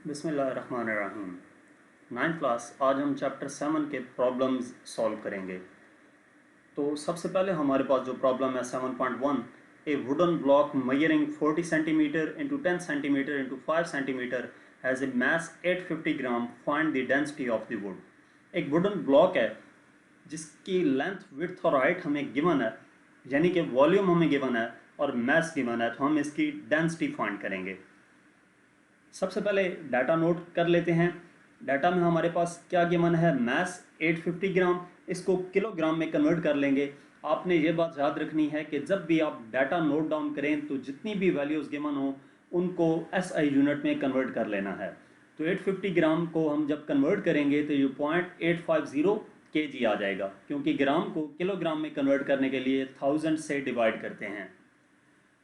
बिस्मिल्लाहिर्रहमानिर्रहीम। 9th class, आज हम चैप्टर 7 के प्रॉब्लम्स सॉल्व करेंगे। तो सबसे पहले हमारे पास जो प्रॉब्लम है 7.1, ए wooden block measuring 40 centimetre into 10 centimetre into 5 centimetre has a mass 850 gram, find the density of the wood. एक वुडन ब्लॉक है जिसकी लेंथ, विड्थ और हाइट हमें गिवन है, यानी कि वॉल्यूम हमें गिवन है और मास गिवन है, तो हम इसकी डेंसिटी फाइंड करेंगे। सबसे पहले डाटा नोट कर लेते हैं। डाटा में हमारे पास क्या गिवन है, मास 850 ग्राम, इसको किलोग्राम में कन्वर्ट कर लेंगे। आपने ये बात याद रखनी है कि जब भी आप डाटा नोट डाउन करें तो जितनी भी वैल्यूज़ गिवन हो उनको एसआई यूनिट में कन्वर्ट कर लेना है। तो 850 ग्राम को हम जब कन्वर्ट करेंगे तो ये 0.850 kg आ जाएगा, क्योंकि ग्राम को किलोग्राम में कन्वर्ट करने के लिए 1000 से डिवाइड करते हैं।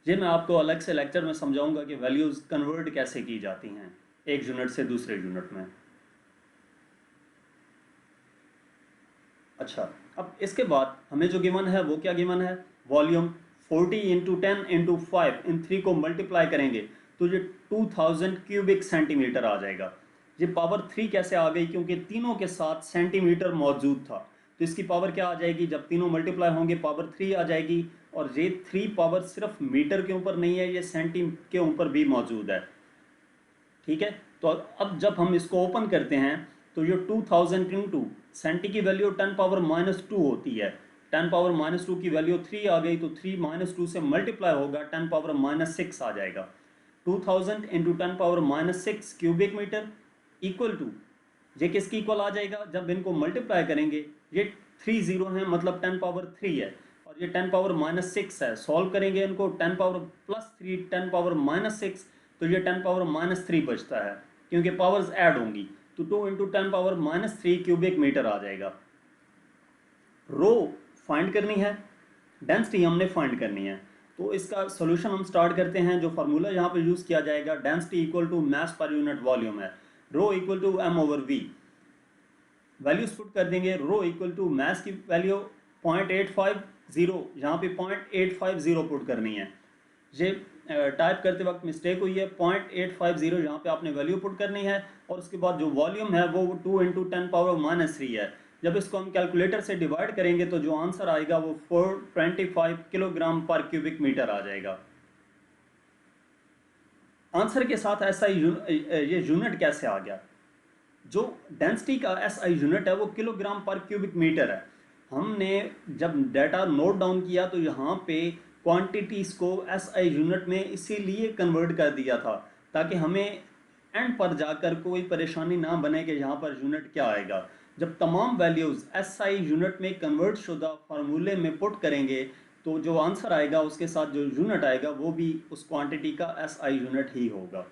ये मैं आपको अलग से लेक्चर में समझाऊंगा कि वैल्यूज़ कन्वर्ट कैसे की जाती हैं एक यूनिट से दूसरे यूनिट में। अच्छा, अब इसके बाद हमें जो गिवन है वो क्या गिवन है, वॉल्यूम 40 इंटू 10 इंटू 5, इन 3 को मल्टीप्लाई करेंगे तो ये 2000 क्यूबिक सेंटीमीटर आ जाएगा। ये पावर 3 कैसे आ गई, क्योंकि तीनों के साथ सेंटीमीटर मौजूद था, तो इसकी पावर क्या आ जाएगी, जब तीनों मल्टीप्लाई होंगे पावर 3 आ जाएगी। और ये 3 पावर सिर्फ मीटर के ऊपर नहीं है, ये सेंटी के ऊपर भी मौजूद है। ठीक है, तो अब जब हम इसको ओपन करते हैं तो ये 2000 इंटू सेंटी की वैल्यू 10⁻⁻2 होती है, 10⁻⁻2 की वैल्यू 3 आ गई तो 3 - 2 से मल्टीप्लाई होगा 10⁻⁻6 आ जाएगा। 2000 into 10⁻⁻6 cubic metre equal to, ये किसकी इक्वल आ जाएगा, जब इनको मल्टीप्लाई करेंगे ये 3 जीरो है, मतलब 10⁻3 है, और ये 10⁻6 है। सॉल्व करेंगे इनको, 10⁻+3 10⁻6, तो ये 10⁻3 बचता है, क्योंकि पावर्स ऐड होंगी, तो 2 इंटू 10⁻3 क्यूबिक मीटर आ जाएगा। रो फाइंड करनी है, डेंसिटी हमने फाइंड करनी है। तो इसका सोल्यूशन हम स्टार्ट करते हैं। जो फार्मूला यहाँ पे यूज़ किया जाएगा, density equal to mass per unit volume है, rho equal to m/v। Values put कर देंगे, रो इक्वल टू मास की वैल्यू 0.850, यहाँ पे 0.850 पुट करनी है। ये टाइप करते वक्त मिस्टेक हुई है, 0.850 यहाँ पे आपने वैल्यू पुट करनी है, और उसके बाद जो वॉल्यूम है वो 2 इंटू 10⁻³ है। जब इसको हम कैलकुलेटर से डिवाइड करेंगे तो जो आंसर आएगा वो 425 किलोग्राम पर क्यूबिक मीटर आ जाएगा। आंसर के साथ ऐसा ये यूनिट कैसे आ गया, जो डेंसिटी का एसआई यूनिट है वो किलोग्राम पर क्यूबिक मीटर है। हमने जब डाटा नोट डाउन किया तो यहाँ पे क्वांटिटीज़ को एसआई यूनिट में इसीलिए कन्वर्ट कर दिया था ताकि हमें एंड पर जाकर कोई परेशानी ना बने कि यहाँ पर यूनिट क्या आएगा। जब तमाम वैल्यूज़ एसआई यूनिट में कन्वर्ट शुदा फार्मूले में पुट करेंगे तो जो आंसर आएगा उसके साथ जो यूनिट आएगा वो भी उस क्वांटिटी का एसआई यूनिट ही होगा।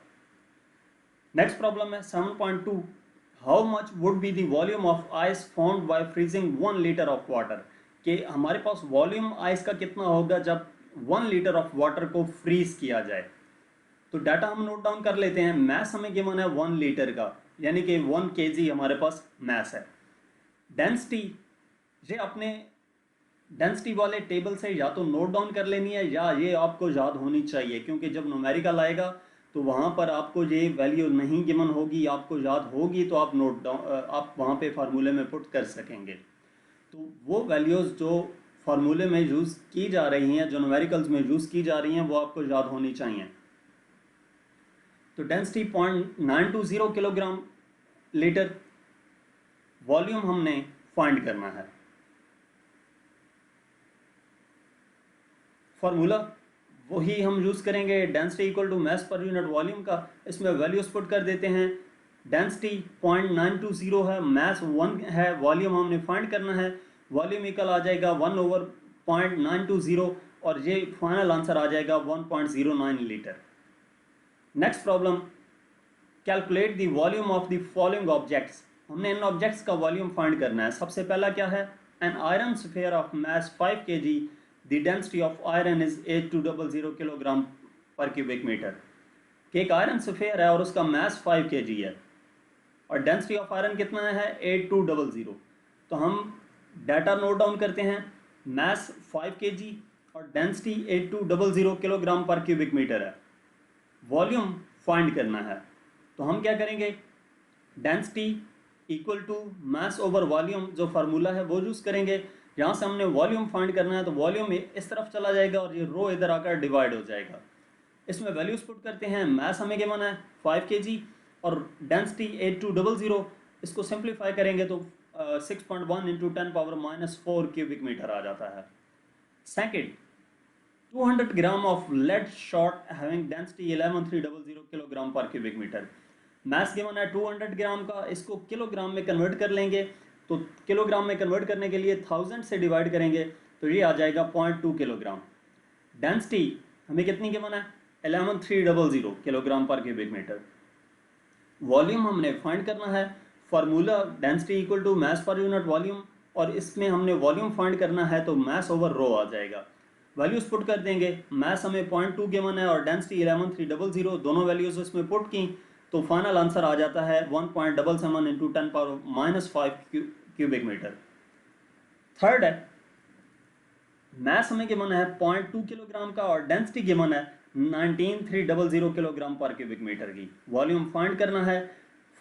नेक्स्ट प्रॉब्लम है 7.2, how much would be the volume of ice formed by freezing 1 litre of water. कि हमारे पास वॉल्यूम आइस का कितना होगा जब 1 लीटर ऑफ वाटर को फ्रीज किया जाए। तो डाटा हम नोट डाउन कर लेते हैं। मैस हमें गिवन है 1 लीटर का, यानी कि 1 kg हमारे पास मैस है। डेंसिटी, ये अपने डेंसिटी वाले टेबल से या तो नोट डाउन कर लेनी है या ये आपको याद होनी चाहिए, क्योंकि जब न्यूमेरिकल आएगा तो वहाँ पर आपको ये वैल्यू नहीं गिवन होगी, आपको याद होगी तो आप नोट डाउन, आप वहाँ पे फार्मूले में पुट कर सकेंगे। तो वो वैल्यूज़ जो फार्मूले में यूज़ की जा रही हैं, जो न्यूमेरिकल्स में यूज़ की जा रही हैं, वो आपको याद होनी चाहिए। तो डेंसिटी 0.920 किलोग्राम लीटर, वॉल्यूम हमने फाइंड करना है। फार्मूला वही हम यूज़ करेंगे, density equal to mass per unit volume का। इसमें वैल्यूज पुट कर देते हैं। डेंसिटी 0.920 है, मास 1 है, वॉल्यूम हमने फाइंड करना है। वॉल्यूम इक्वल आ जाएगा 1/0.920, और ये फाइनल आंसर आ जाएगा 1.09 litre. Next problem, calculate the volume of the following objects. हमने इन ऑब्जेक्ट्स का वॉल्यूम फाइंड करना है। सबसे पहला क्या है, an iron sphere of mass 5 kg, the density of iron is 8200 kilogram per cubic metre. कि एक आयरन स्फीयर है और उसका मास 5 kg है और डेंसिटी ऑफ आयरन कितना है 8200। तो हम डाटा नोट डाउन करते हैं, मास 5 kg और density 8200 kilogram per cubic metre है। वॉल्यूम फाइंड करना है। तो हम क्या करेंगे, density equal to mass over volume, जो फार्मूला है वो यूज़ करेंगे। यहाँ से हमने वॉल्यूम फाइंड करना है, तो वॉल्यूम इस तरफ चला जाएगा और ये रो इधर आकर डिवाइड हो जाएगा। इसमें वैल्यूज पुट करते हैं। मास हमें गिवन है 5 kg और डेंसिटी 8200, इसको सिंप्लीफाई करेंगे तो 6.1 इंटू 10⁻⁻4 क्यूबिक मीटर आ जाता है। Second, 200 gram of lead shot having density 11300 kilogram per cubic metre. Mass given है 200 ग्राम का, इसको किलोग्राम में कन्वर्ट कर लेंगे, तो किलोग्राम में कन्वर्ट करने के लिए 1000 से डिवाइड करेंगे तो ये आ जाएगा 0.2 किलोग्राम। डेंसिटी हमें कितनी गिवन है, 11300 kilogram per cubic metre. Volume हमने फाइंड करना है, formula density equal to mass per unit volume, और इसमें हमने वॉल्यूम फाइंड करना है तो मास ओवर रो आ जाएगा। वैल्यूज पुट कर देंगे, मास हमें 0.2 गिवन है और डेंसिटी 11300, दोनों वैल्यूज इसमें पुट की तो फाइनल आंसर आ जाता है 1.77 इंटू 10⁻⁻5 क्यूबिक मीटर। थर्ड है, मास हमें गिवन है 0.2 किलोग्राम का और डेंसिटी गिवन है 19300 किलोग्राम पर क्यूबिक मीटर की। वॉल्यूम फाइंड करना है,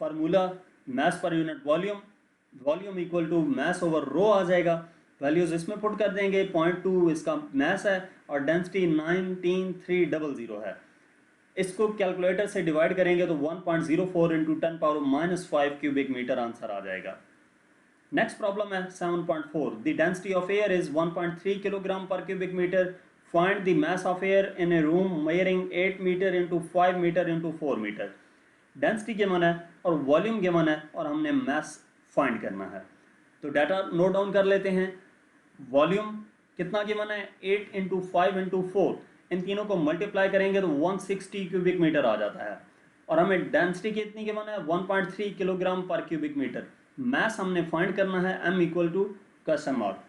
formula mass per unit volume, volume equal to mass over rho आ जाएगा। वैल्यूज इसमें पुट कर देंगे, 0.2 इसका मास है और डेंसिटी 19300 है। इसको कैलकुलेटर से डिवाइड करेंगे तो 1.04 इंटू 10⁻⁻5 क्यूबिक मीटर आंसर आ जाएगा। नेक्स्ट प्रॉब्लम है 7.4, the density of air is 1.3 kilogram per cubic metre, find the mass of air in a room measuring 8 metre into 5 metre into 4 metre. Density given है और volume given है और हमने mass find करना है। तो data note down कर लेते हैं। वॉल्यूम कितना गिवन है, 8 इंटू 5 इंटू 4, इन तीनों को मल्टीप्लाई करेंगे तो 160 क्यूबिक मीटर आ जाता है। और हमें डेंसिटी कितनी गिवन है, 1.3 किलोग्राम पर क्यूबिक मीटर। मास हमने फाइंड करना है, m equal to question mark.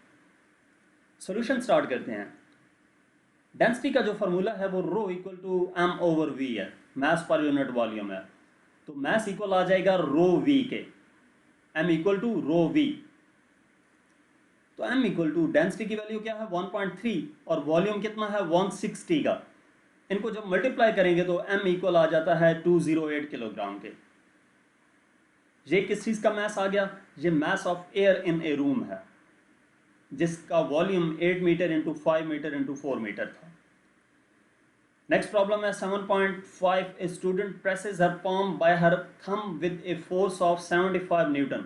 Solution start करते हैं। डेंसिटी का जो फार्मूला है वो rho equal to m over v है, मास पर यूनिट वॉल्यूम है, तो मास इक्वल आ जाएगा रो v के, m equal to rho v। तो m इक्वल टू डेंसिटी की वैल्यू क्या है 1.3 और वॉल्यूम कितना है 160 का, इनको जब मल्टीप्लाई करेंगे तो m इक्वल आ जाता है 208 किलोग्राम के। ये किस चीज का मास आ गया, ये mass of air in a room है जिसका volume 8 metre into 5 metre into 4 metre था। नेक्स्ट प्रॉब्लम है 7.5, a student presses her palm by her thumb with a force of 75 newton.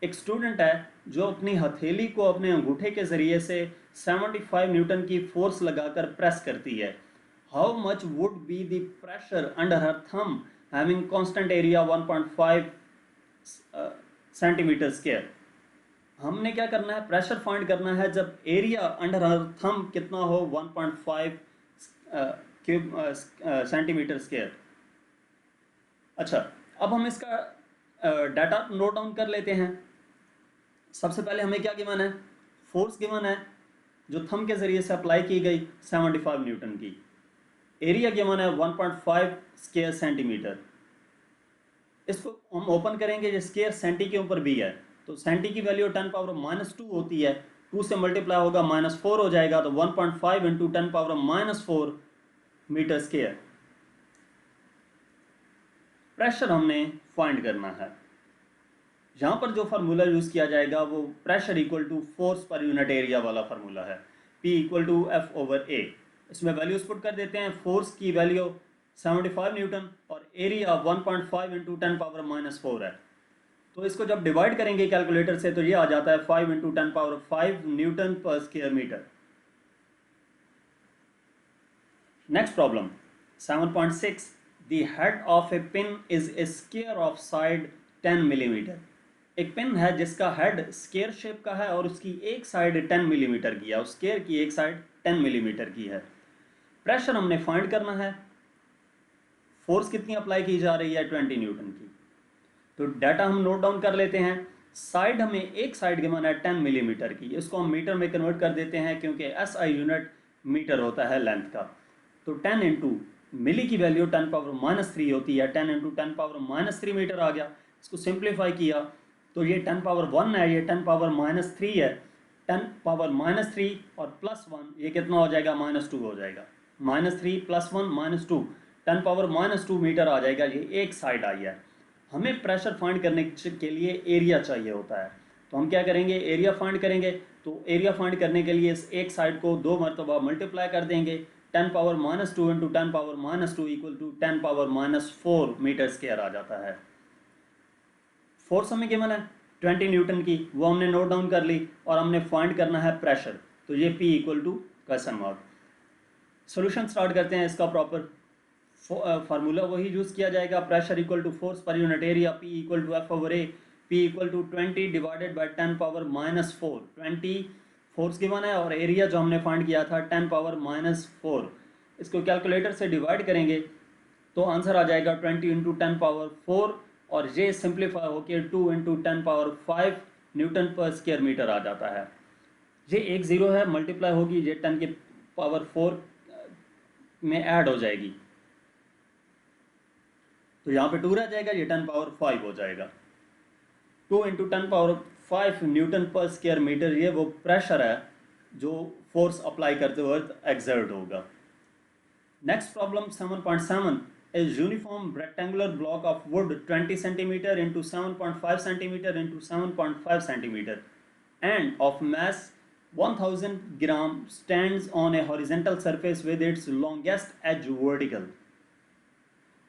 एक स्टूडेंट है जो अपनी हथेली को अपने अंगूठे के जरिए से 75 न्यूटन की फोर्स लगाकर प्रेस करती है। How much would be the pressure under her thumb having constant area 1.5 centimetre square. हमने क्या करना है, प्रेशर फाइंड करना है जब एरिया अंडर हर थंब कितना हो 1.5 सेंटीमीटर स्क्वायर। अच्छा, अब हम इसका डाटा नोट डाउन कर लेते हैं। सबसे पहले हमें क्या गिवन है, फोर्स गिवन है जो थंब के जरिए से अप्लाई की गई 75 न्यूटन की। एरिया गिवन है 1.5 स्क्वायर सेंटीमीटर। इसको हम ओपन करेंगे, जो स्क्वायर सेंटी के ऊपर भी है, तो सेंटी की वैल्यू 10⁻⁻2 होती है, 2 से मल्टीप्लाई होगा -4 हो जाएगा, तो 1.5 इंटू 10⁻⁻4 मीटर स्क्वायर। प्रेशर हमने फाइंड करना है। यहाँ पर जो फार्मूला यूज किया जाएगा वो pressure equal to force per unit area वाला फार्मूला है, P equal to F over A। इसमें वैल्यूज पुट कर देते हैं। फोर्स की वैल्यू 75 न्यूटन और एरिया 1.5 इंटू 10⁻⁻4 है, तो इसको जब डिवाइड करेंगे कैलकुलेटर से तो ये आ जाता है 5 into 10⁻5 newton per square metre. Next problem 7.6, the head of a pin is a square of side 10 millimetre. एक पिन है जिसका हेड स्क्वायर शेप का है और उसकी एक साइड 10 मिलीमीटर की है, उस स्क्वायर की एक साइड 10 मिलीमीटर की है। प्रेशर हमने फाइंड करना है। फोर्स कितनी अप्लाई की जा रही है 20 न्यूटन की। तो डाटा हम नोट डाउन कर लेते हैं। साइड हमें एक साइड गिवन है 10 मिलीमीटर की, इसको हम मीटर में कन्वर्ट कर देते हैं क्योंकि SI यूनिट मीटर होता है लेंथ का। तो 10 इंटू मिली की वैल्यू 10⁻³ होती है, 10 इंटू 10⁻³ मीटर आ गया। इसको सिंप्लीफाई किया तो ये 10⁻1 है, ये 10⁻³ है। 10⁻³ और +1 ये कितना हो जाएगा, -2 हो जाएगा। -3 + 1 -2, 10⁻⁻² मीटर आ जाएगा, ये एक साइड आई है। हमें प्रेशर फाइंड करने के लिए एरिया चाहिए होता है, तो हम क्या करेंगे, एरिया फाइंड करेंगे। तो एरिया फाइंड करने के लिए इस एक साइड को 2 मरतबा मल्टीप्लाई कर देंगे। 10⁻⁻² into 10⁻⁻² equal to 10⁻⁻4 metre square आ जाता है। फोर्स हमें गिवन है 20 न्यूटन की, वो हमने नोट डाउन कर ली, और हमने फाइंड करना है प्रेशर, तो ये P equal to question mark. Solution start करते हैं। इसका प्रॉपर फार्मूला वही यूज़ किया जाएगा, pressure equal to force per unit area, P equal to F/A, P equal to 20 divided by 10⁻⁻4। 20 force given है और एरिया जो हमने फाइंड किया था 10⁻⁻4। इसको कैलकुलेटर से डिवाइड करेंगे तो आंसर आ जाएगा 20 इंटू 10⁻4, और ये सिंप्लीफाई होकर 2 into 10⁻5 newton per square metre आ जाता है। ये एक ज़ीरो है, मल्टीप्लाई होगी, ये 10⁻4 में ऐड हो जाएगी, तो यहाँ पे 2 रह जाएगा, ये 10⁻5 हो जाएगा। 2 into 10⁻5 newton per square metre, ये वो प्रेशर है जो फोर्स अप्लाई करते वक्त एक्सर्ट होगा। Next problem 7.7 is uniform rectangular block of wood 20 centimeter into 7.5 centimeter into 7.5 centimeter and of mass 1000 gram stands on a horizontal surface with its longest edge vertical।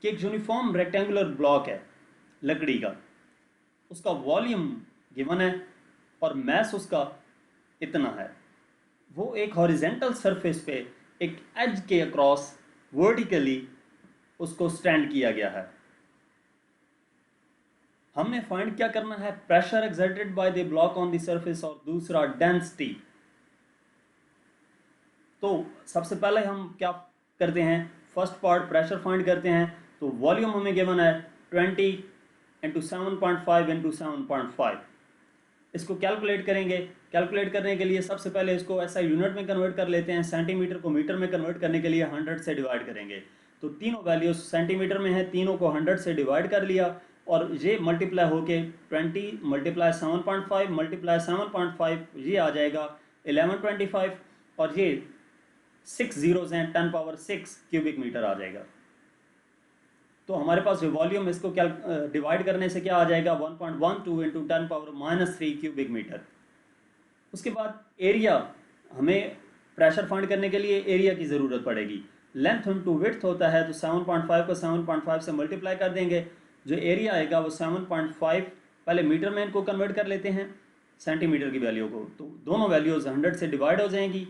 कि एक uniform rectangular block है लकड़ी का, उसका volume given है और mess उसका इतना है, वो एक हॉरिजेंटल सरफेस पे एक एज के अक्रॉस वर्टिकली उसको स्टैंड किया गया है। हमने फाइंड क्या करना है, pressure exerted by the block on the surface, और दूसरा डेंसिटी। तो सबसे पहले हम क्या करते हैं, फर्स्ट पार्ट प्रेशर फाइंड करते हैं। तो वॉल्यूम हमें गिवन है 20 इंटू 7.5 इंटू 7.5। इसको कैलकुलेट करेंगे। कैलकुलेट करने के लिए सबसे पहले इसको ऐसा यूनिट में कन्वर्ट कर लेते हैं, सेंटीमीटर को मीटर में कन्वर्ट करने के लिए 100 से डिवाइड करेंगे। तो तीनों वैल्यूज सेंटीमीटर में है, तीनों को 100 से डिवाइड कर लिया, और ये मल्टीप्लाई होके 20 मल्टीप्लाई 7.5 मल्टीप्लाई 7.5 ये आ जाएगा 1125, और ये 6 जीरोज हैं, 10⁻6 क्यूबिक मीटर आ जाएगा। तो हमारे पास जो वॉल्यूम, इसको क्या डिवाइड करने से क्या आ जाएगा, 1.12 इंटू 10⁻³ क्यूबिक मीटर। उसके बाद एरिया, हमें प्रेशर फाइंड करने के लिए एरिया की ज़रूरत पड़ेगी। लेंथ इंटू विड्थ होता है, तो 7.5 को 7.5 से मल्टीप्लाई कर देंगे, जो एरिया आएगा वो 7.5, पहले मीटर में इनको कन्वर्ट कर लेते हैं सेंटीमीटर की वैल्यू को, तो दोनों वैल्यूज़ 100 से डिवाइड हो जाएंगी।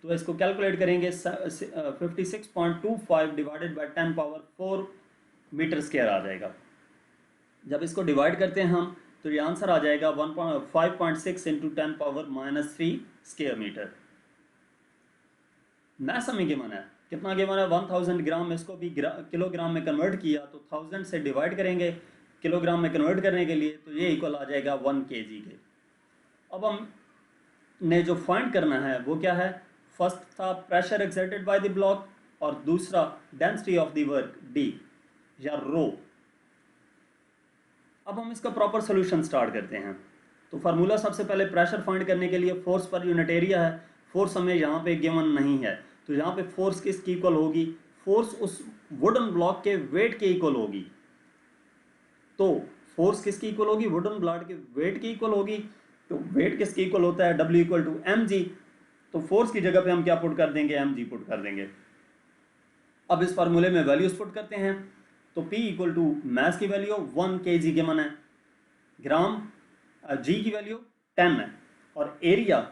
तो इसको कैलकुलेट करेंगे, 56.25 डिवाइडेड बाई 10⁻4 मीटर स्क्वायर आ जाएगा। जब इसको डिवाइड करते हैं हम, तो ये आंसर आ जाएगा 5.6 इंटू 10⁻³ स्क्वायर मीटर। मैस हमें गिवन है, कितना गिवन है, 1000 ग्राम। इसको भी किलोग्राम में कन्वर्ट किया तो 1000 से डिवाइड करेंगे किलोग्राम में कन्वर्ट करने के लिए, तो ये इक्वल आ जाएगा 1 kg के। अब हम ने जो फाइंड करना है वो क्या है, फर्स्ट था pressure exerted by the block, और दूसरा density of the work D या रो। अब हम इसका प्रॉपर सोल्यूशन स्टार्ट करते हैं। तो फार्मूला सबसे पहले प्रेशर फाइंड करने के लिए फोर्स पर यूनिट एरिया है, फोर्स हमें यहाँ पे गिवन नहीं है, तो यहाँ पे फोर्स किसकी इक्वल होगी, फोर्स उस वुडन ब्लॉक के वेट के इक्वल होगी। तो फोर्स किसकी इक्वल होगी, वुडन ब्लॉक के वेट की इक्वल होगी। तो वेट किसकी इक्वल होता है, W इक्वल टू mg। तो फोर्स की जगह पे हम क्या पुट कर देंगे, mg पुट कर देंगे। अब इस फार्मूले में वैल्यूज पुट करते हैं, तो P इक्वल टू मैस की वैल्यू 1 kg के मन है, ग्राम G की वैल्यू 10 है, और एरिया,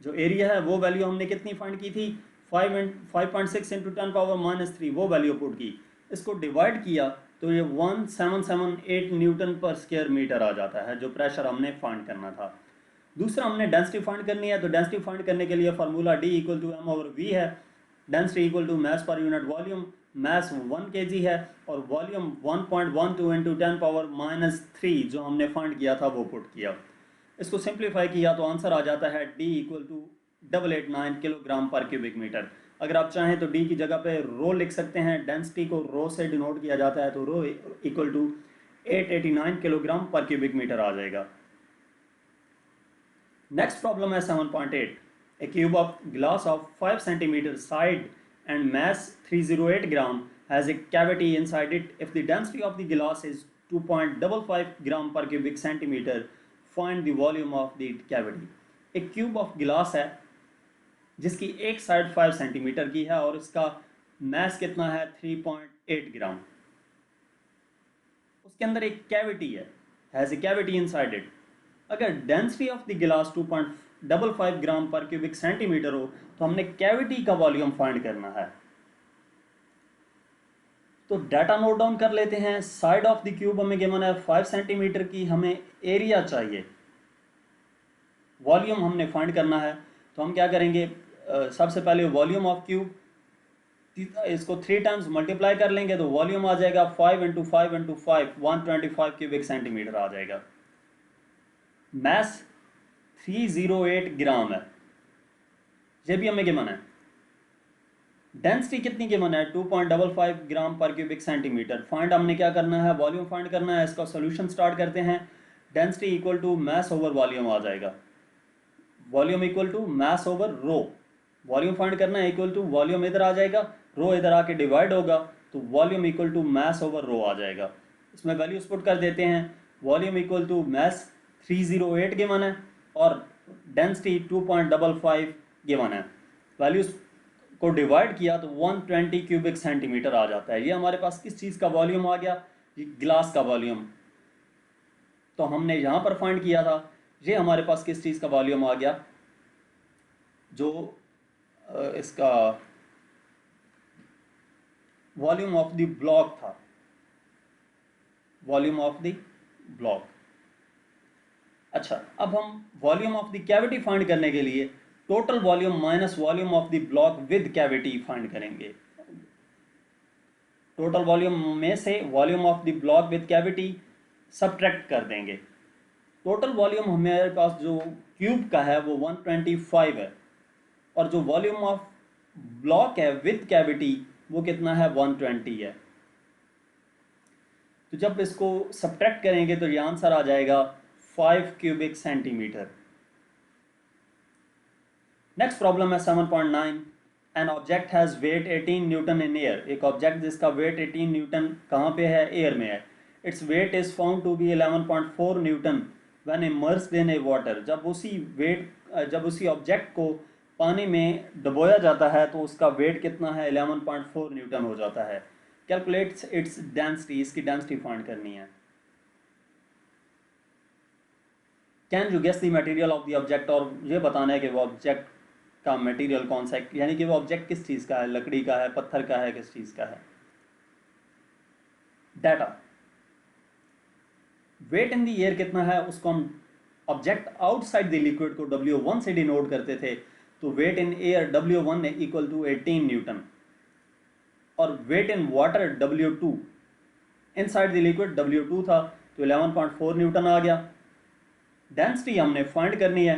जो एरिया है वो वैल्यू हमने कितनी फाइंड की थी, 5.6 इंटू 10⁻³ वो वैल्यू पुट की। इसको डिवाइड किया तो ये 1778 न्यूटन पर स्क्वायर मीटर आ जाता है, जो प्रेशर हमने फाइंड करना था। दूसरा हमने डेंसिटी फाइंड करनी है, तो डेंसिटी फाइंड करने के लिए formula D equal to m/v है, density equal to mass per unit volume, mass 1 kg है, और वॉल्यूम 1.12 इंटू 10⁻³ जो हमने फाइंड किया था वो पुट किया। इसको सिंप्लीफाई किया तो आंसर आ जाता है D equal to 889 kilogram per cubic metre. अगर आप चाहें तो D की जगह पे रो लिख सकते हैं, डेंसिटी को रो से डिनोट किया जाता है, तो rho equal to 889 kilogram per cubic metre आ जाएगा। नेक्स्ट प्रॉब्लम है 7.8, a cube of glass of 5 centimetre side and mass 308 gram has a cavity inside it. If the density of the glass is 2.55 gram per cubic centimeter, find the volume of the cavity. एक cube of गिलास है जिसकी एक side 5 centimetre की है और इसका mess कितना है 3.8 ग्राम। उसके अंदर एक कैविटी है, has a cavity inside it. अगर डेंसिटी ऑफ द गिलास 2.55 ग्राम पर क्यूबिक सेंटीमीटर हो तो हमने कैविटी का वॉल्यूम फाइंड करना है। तो डाटा नोट डाउन कर लेते हैं। साइड ऑफ द क्यूब हमें गिवन है 5 सेंटीमीटर की, हमें एरिया चाहिए, वॉल्यूम हमने फाइंड करना है। तो हम क्या करेंगे, सबसे पहले वॉल्यूम ऑफ क्यूब, इसको 3 टाइम्स मल्टीप्लाई कर लेंगे तो वॉल्यूम आ जाएगा 5 इंटू 5 इंटू 5 125 क्यूबिक सेंटीमीटर आ जाएगा। मैस 308 ग्राम है, ये भी हमें गिवन है। डेंसिटी कितनी गिवन है 2.55 ग्राम पर क्यूबिक सेंटीमीटर। फाइंड हमने क्या करना है, वॉल्यूम फाइंड करना है। इसका सॉल्यूशन स्टार्ट करते हैं। Density equal to mass over volume आ जाएगा, volume equal to mass over rho. Volume find करना है, इक्वल टू वॉल्यूम इधर आ जाएगा, रो इधर आके डिवाइड होगा तो volume equal to mass over rho आ जाएगा। इसमें वैल्यूज पुट कर देते हैं। Volume equal to mass 308 given है और डेंसिटी 2.55 गिवन है। वैल्यूज को डिवाइड किया तो 120 क्यूबिक सेंटीमीटर आ जाता है। ये हमारे पास किस चीज़ का वॉल्यूम आ गया, ये ग्लास का वॉल्यूम। तो हमने यहाँ पर फाइंड किया था, ये हमारे पास किस चीज़ का वॉल्यूम आ गया, जो इसका वॉल्यूम ऑफ द ब्लॉक था, वॉल्यूम ऑफ द ब्लॉक। अच्छा, अब हम volume of the cavity find करने के लिए total volume minus volume of the block with cavity find करेंगे। टोटल वॉल्यूम में से volume of the block with cavity subtract कर देंगे। टोटल वॉल्यूम हमारे पास जो क्यूब का है वो 125 है और जो वॉल्यूम ऑफ ब्लॉक है विद कैविटी वो कितना है 120 है। तो जब इसको सब्ट्रैक्ट करेंगे तो ये आंसर आ जाएगा 5 क्यूबिक सेंटीमीटर। नेक्स्ट प्रॉब्लम है 7.9। An object has weight 18 newton in air. एक ऑब्जेक्ट जिसका वेट 18 न्यूटन कहाँ पे है, एयर में है। Its weight is found to be 11.4 newton when immersed in a water. जब उसी ऑब्जेक्ट को पानी में डुबोया जाता है तो उसका वेट कितना है 11.4 न्यूटन हो जाता है। कैलकुलेट्स इट्स डेंसिटी, इसकी डेंसिटी फाइंड करनी है। Can you guess the material of the object, और ये बताना है कि वो ऑब्जेक्ट का मटेरियल कौन सा है, यानी कि वो ऑब्जेक्ट किस चीज़ का है, लकड़ी का है, पत्थर का है, किस चीज़ का है। Data weight in the air कितना है, उसको हम ऑब्जेक्ट आउटसाइड द लिक्विड को W1 से डिनोट करते थे। तो weight in air W1 equal to 18 newton और weight in water W2, inside the liquid W2 था तो 11.4 न्यूटन आ गया। डेंसिटी हमने फाइंड करनी है।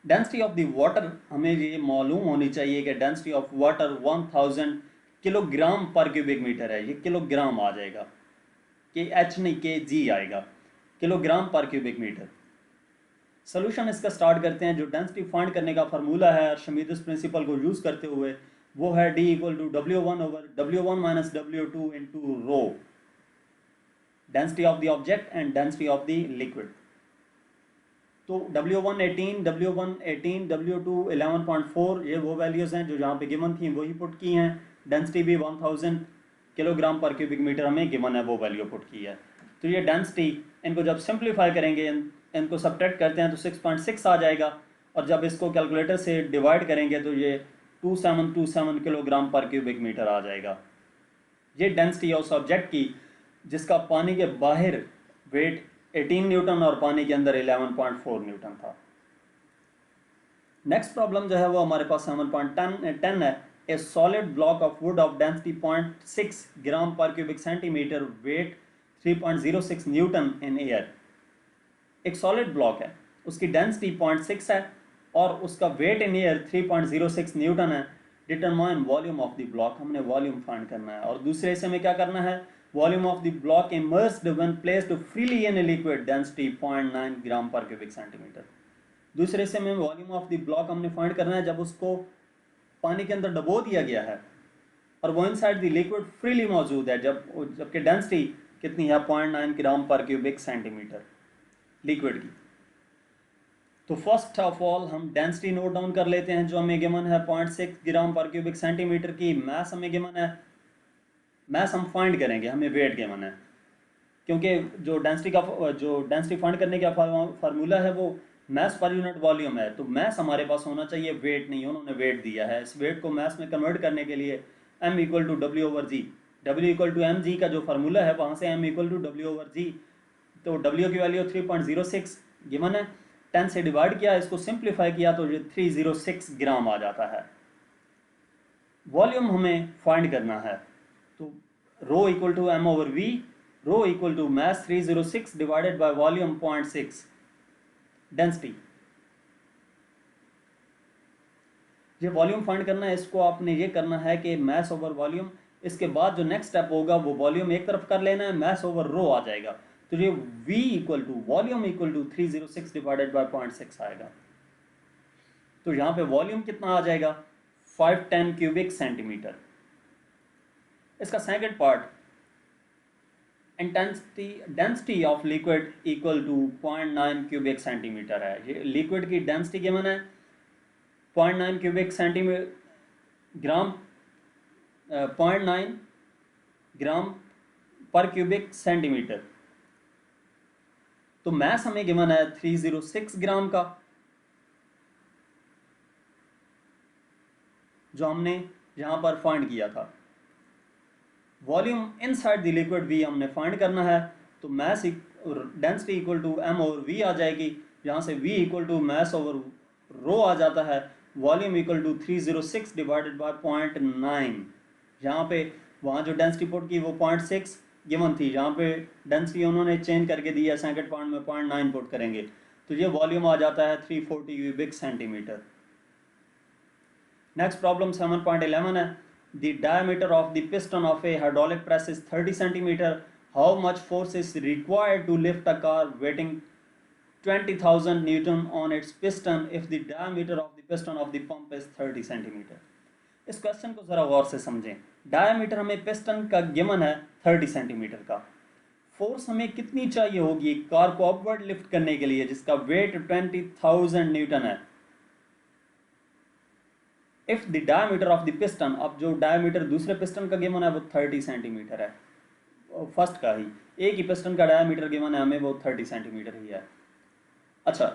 डेंसिटी ऑफ द वाटर हमें ये मालूम होनी चाहिए कि density of water 1000 kilogram per cubic metre है। ये किलोग्राम आ जाएगा, KH नहीं KG आएगा, kilogram per cubic metre. Solution इसका स्टार्ट करते हैं। जो डेंसिटी फाइंड करने का फार्मूला है आर्शिमीदेस प्रिंसिपल को यूज़ करते हुए वो है D equal to W1 over W1 minus W2 into rho, density of the object and density of the liquid. तो W1 18, W1 18, W2 11.4, ये वो वैल्यूज़ हैं जो यहाँ पे गिवन थी, वही पुट की हैं। डेंसिटी भी 1000 किलोग्राम पर क्यूबिक मीटर हमें गिवन है, वो वैल्यू पुट की है। तो ये डेंसिटी, इनको जब सिंप्लीफाई करेंगे, इनको सब्ट्रैक्ट करते हैं तो 6.6 आ जाएगा और जब इसको कैलकुलेटर से डिवाइड करेंगे तो ये 2727 किलोग्राम पर क्यूबिक मीटर आ जाएगा। ये डेंसिटी है उस ऑब्जेक्ट की जिसका पानी के बाहर वेट 18 न्यूटन और पानी के अंदर 11.4 न्यूटन था। नेक्स्ट प्रॉब्लम जो है वो हमारे पास 7.10 है। A solid block of wood of density 0.6 gram per cubic centimetre, weight 3.06 newton in air. एक सॉलिड ब्लॉक है, उसकी डेंसिटी 0.6 है और उसका वेट इन एयर 3.06 न्यूटन है। Determine volume of the block, हमने वॉल्यूम फाइंड करना है। और दूसरे हिस्से में क्या करना है, volume of the block immersed when placed freely in a liquid, density 0.9 gram per cubic centimetre. दूसरे हिस्से में वॉल्यूम ऑफ द ब्लॉक हमने फाइंड करना है जब उसको पानी के अंदर डबो दिया गया है और वो इनसाइड द लिक्विड फ्रीली मौजूद है, जबकि डेंसिटी कितनी है 0.9 gram per cubic centimetre liquid की। तो फर्स्ट ऑफ ऑल हम डेंसिटी नोट डाउन कर लेते हैं जो हमें गिवन है 0.6 ग्राम पर क्यूबिक सेंटीमीटर की। मैस हमें गिवन है, मैस हम फाइंड करेंगे, हमें वेट गिवन है, क्योंकि जो डेंसिटी फाइंड करने का फार्मूला है वो मैस पर यूनिट वॉल्यूम है। तो मैस हमारे पास होना चाहिए, वेट नहीं, उन्होंने वेट दिया है। इस वेट को मैस में कन्वर्ट करने के लिए m equal to W over G, W equal to M G का जो फार्मूला है वहाँ से m equal to W over G. तो w की वैल्यू 3.06 गिवन है, 10 से डिवाइड किया, इसको सिंप्लीफाई किया तो ये 306 ग्राम आ जाता है। वॉल्यूम हमें फाइंड करना है, तो rho equal to m over v, rho equal to mass 306 divided by volume 0.6 density. ये वॉल्यूम फाइंड करना है, इसको आपने ये करना है कि मैस ओवर वॉल्यूम, इसके बाद जो नेक्स्ट स्टेप होगा वो वॉल्यूम एक तरफ कर लेना है, मैस ओवर रो आ जाएगा। तो ये v equal to volume equal to 306 divided by 0.6 आएगा। तो यहाँ पे वॉल्यूम कितना आ जाएगा 510 क्यूबिक सेंटीमीटर। इसका second part, density of liquid equal to 0.9 cubic centimetre है। ये लिक्विड की डेंसिटी गिवन है 0.9 cubic centimetre gram, 0.9 gram per cubic centimetre. तो मैस हमें गिवन है 306 ग्राम का, जो हमने यहां पर फाइंड किया था। Volume inside the liquid V हमने फाइंड करना है, तो mass density equal to m over v आ जाएगी, जहां से v equal to mass over rho आ जाता है। Volume equal to 306 divided by 0.9। यहाँ पे वहाँ जो डेंसिटी पुट की वो 0.6 गिवन थी, यहाँ पे डेंसिटी उन्होंने चेंज करके दी है, सेकंड पॉइंट में 0.9 पुट करेंगे तो ये वॉल्यूम आ जाता है 340 क्यूबिक सेंटीमीटर। नेक्स्ट प्रॉब्लम 7.11 है, the diameter of the piston of a hydraulic press is 30 centimetre, how much force is required to lift a car weighting 20,000 Newton on its piston if the diameter of the piston of the pump is 30 centimetre. इस question को जरा गौर से समझें। Diameter हमें piston का given है 30 centimetre का, force हमें कितनी चाहिए होगी कार को अपवर्ड लिफ्ट करने के लिए, जिसका वेट 20,000 न्यूटन है। If the diameter of the piston, अब जो डायमीटर दूसरे पिस्टन का गिवन है वो 30 सेंटीमीटर है, फर्स्ट का ही, एक ही पिस्टन का डायमीटर गिवन है हमें, वो 30 सेंटीमीटर ही है। अच्छा,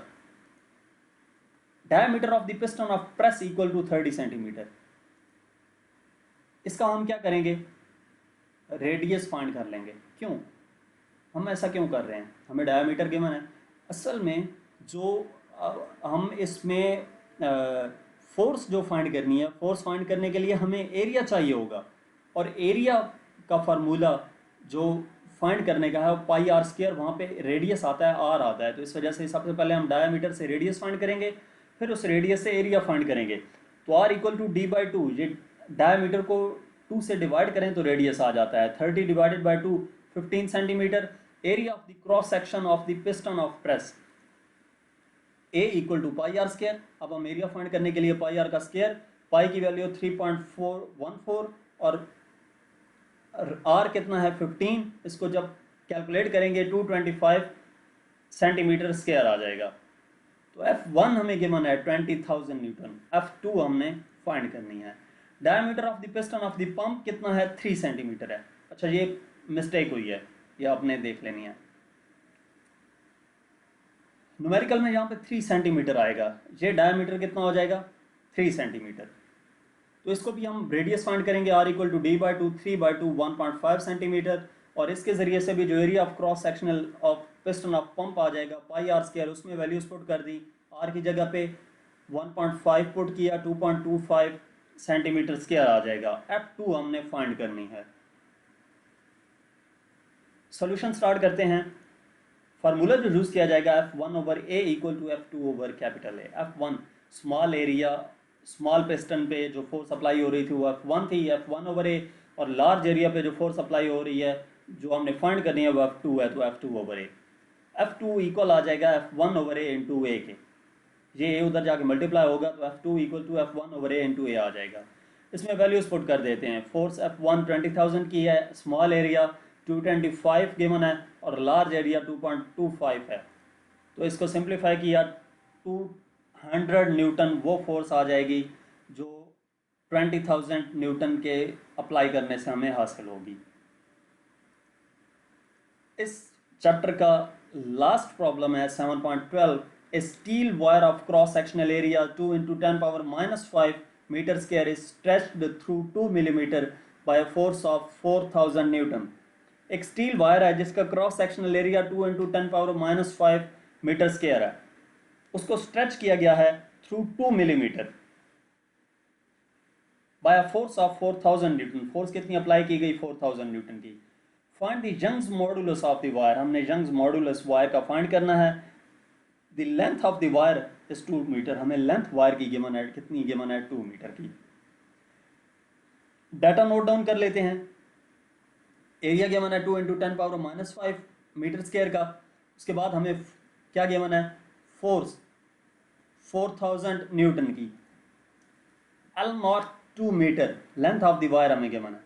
diameter of the piston of press equal to 30 centimetre, इसका हम क्या करेंगे, रेडियस फाइंड कर लेंगे। क्यों, हम ऐसा क्यों कर रहे हैं, हमें डायमीटर गिवन है। असल में जो हम इसमें फोर्स जो फाइंड करनी है, फोर्स फाइंड करने के लिए हमें एरिया चाहिए होगा, और एरिया का फार्मूला जो फाइंड करने का है पाई आर स्क्वायर, वहाँ पे रेडियस आता है, आर आता है। तो इस वजह से सबसे पहले हम डायमीटर से रेडियस फाइंड करेंगे, फिर उस रेडियस से एरिया फाइंड करेंगे। तो R equal to D by 2, ये डायमीटर को 2 से डिवाइड करें तो रेडियस आ जाता है 30 divided by 2 15 centimetre. Area of the cross section of the piston of press A equal to pi R square. अब हम एरिया फाइंड करने के लिए पाई आर का स्क्वायर, पाई की वैल्यू 3.414 और आर कितना है 15, इसको जब कैलकुलेट करेंगे 225 सेंटीमीटर स्क्वायर आ जाएगा। तो F1 हमें गिवन है 20,000 न्यूटन, F2 हमने फाइंड करनी है। Diameter of the piston of the pump कितना है 3 सेंटीमीटर है। अच्छा, ये मिस्टेक हुई है, ये आपने देख लेनी है। न्यूमेरिकल में यहाँ पे 3 सेंटीमीटर आएगा, ये डायमीटर कितना हो जाएगा 3 सेंटीमीटर। तो इसको भी हम रेडियस फाइंड करेंगे, R equal to D by 2 3 by 2 1.5 centimetre, और इसके ज़रिए से भी जो area of cross sectional of piston of pump आ जाएगा पाई आर स्क्वायर, उसमें वैल्यूज पुट कर दी, आर की जगह पे 1.5 पुट किया, 2.25 सेंटीमीटर स्क्वायर आ जाएगा। F2 हमने फाइंड करनी है। सॉल्यूशन स्टार्ट करते हैं। फार्मूला जो यूज़ किया जाएगा F1 over A equal to F2 over capital A. F1 small area, small piston पे जो फोर्स अप्लाई हो रही थी वो F1 थी, F1 ओवर ए, और लार्ज एरिया पे जो फोर्स अप्लाई हो रही है जो हमने फाइंड करनी है वो F2 है, तो F2 ओवर ए। F2 इक्वल आ जाएगा F1 ओवर ए इंटू ए के। ये ए उधर जाके मल्टीप्लाई होगा तो F2 equal to F1 over A into A आ जाएगा। इसमें वैल्यूज पुट कर देते हैं। फोर्स F1 20,000 की है, स्मॉल एरिया 225 गिवन है और लार्ज एरिया 2.25 है। तो इसको सिंप्लीफाई किया 200 न्यूटन वो फोर्स आ जाएगी जो 20,000 न्यूटन के अप्लाई करने से हमें हासिल होगी। इस चैप्टर का लास्ट प्रॉब्लम है 7.12। A steel wire of cross sectional area 2 × 10⁻⁵ metre square is stretched through 2 millimetre by force of 4,000 newton. एक स्टील वायर है जिसका cross sectional area 2 × 10⁻⁵ metre square है, उसको स्ट्रेच किया गया है through 2 millimetre by force of 4,000 newton. फोर्स कितनी अप्लाई की गई? 4,000 न्यूटन की। Find the Young's modulus of the wire. हमने यंग्स मॉडुलस वायर का फाइंड करना है। The length of the wire is 2 metre. हमें लेंथ वायर की गिवन है, कितनी गिवन है? 2 मीटर की। डाटा नोट डाउन कर लेते हैं। एरिया गिवन है 2 × 10⁻⁵ मीटर स्क्वायर का। उसके बाद हमें क्या गिवन है? फोर्स 4,000 न्यूटन की। L naught 2 metre. Length of the wire हमें गिवन है।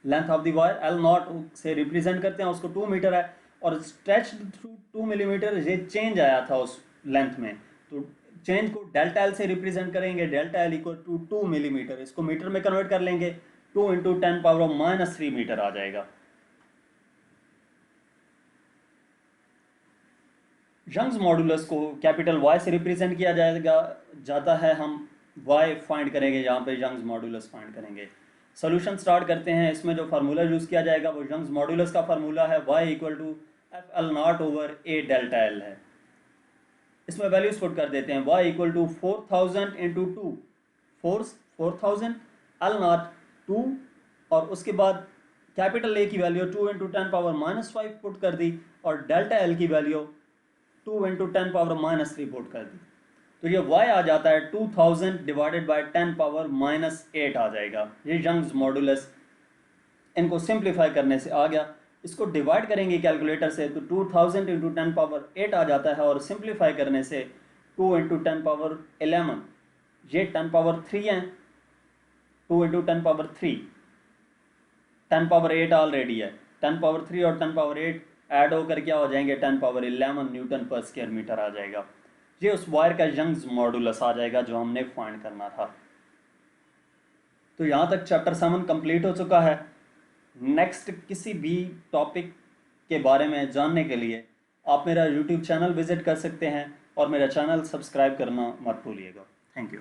Length of the wire L naught से रिप्रेजेंट करते हैं, उसको 2 मीटर है और स्ट्रेच थ्रू 2 मिलीमीटर। ये चेंज आया था उस लेंथ में, तो चेंज को डेल्टा एल से रिप्रेजेंट करेंगे। Delta L equal to 2 millimetre. इसको मीटर में कन्वर्ट कर लेंगे, 2 × 10⁻³ मीटर आ जाएगा। यंग्स मॉडुलस को कैपिटल वाई से रिप्रेजेंट किया जाता है। हम वाई फाइंड करेंगे, यहाँ पे यंग्स मॉडुलस फाइंड करेंगे। सोल्यूशन स्टार्ट करते हैं। इसमें जो फार्मूला यूज़ किया जाएगा वो यंग्स मॉडुलस का फार्मूला है, Y equal to FL0 over A delta L है। इसमें वैल्यूज पुट कर देते हैं। Y equal to 4,000 × 2, force 4,000, L0 2 और उसके बाद कैपिटल ए की वैल्यू 2 × 10⁻⁵ पुट कर दी और डेल्टा एल की वैल्यू 2 × 10⁻³ पुट कर दी। तो ये y आ जाता है 2000 डिवाइडेड बाय 10⁻⁸ आ जाएगा। ये यंग्स मॉडुलस इनको सिंप्लीफाई करने से आ गया। इसको डिवाइड करेंगे कैलकुलेटर से तो 2000 × 10⁻8 आ जाता है और सिंप्लीफाई करने से 2 × 10⁻11, ये 10⁻3 हैं। 2 × 10⁻3, 10⁻8 ऑलरेडी है। 10⁻3 और 10⁻8 ऐड होकर क्या हो जाएंगे? 10⁻11 न्यूटन पर स्क्वायर मीटर आ जाएगा। ये उस वायर का यंग्स मॉडुलस आ जाएगा जो हमने फाइंड करना था। तो यहाँ तक चैप्टर 7 कंप्लीट हो चुका है। नेक्स्ट किसी भी टॉपिक के बारे में जानने के लिए आप मेरा यूट्यूब चैनल विजिट कर सकते हैं और मेरा चैनल सब्सक्राइब करना मत भूलिएगा। Thank you.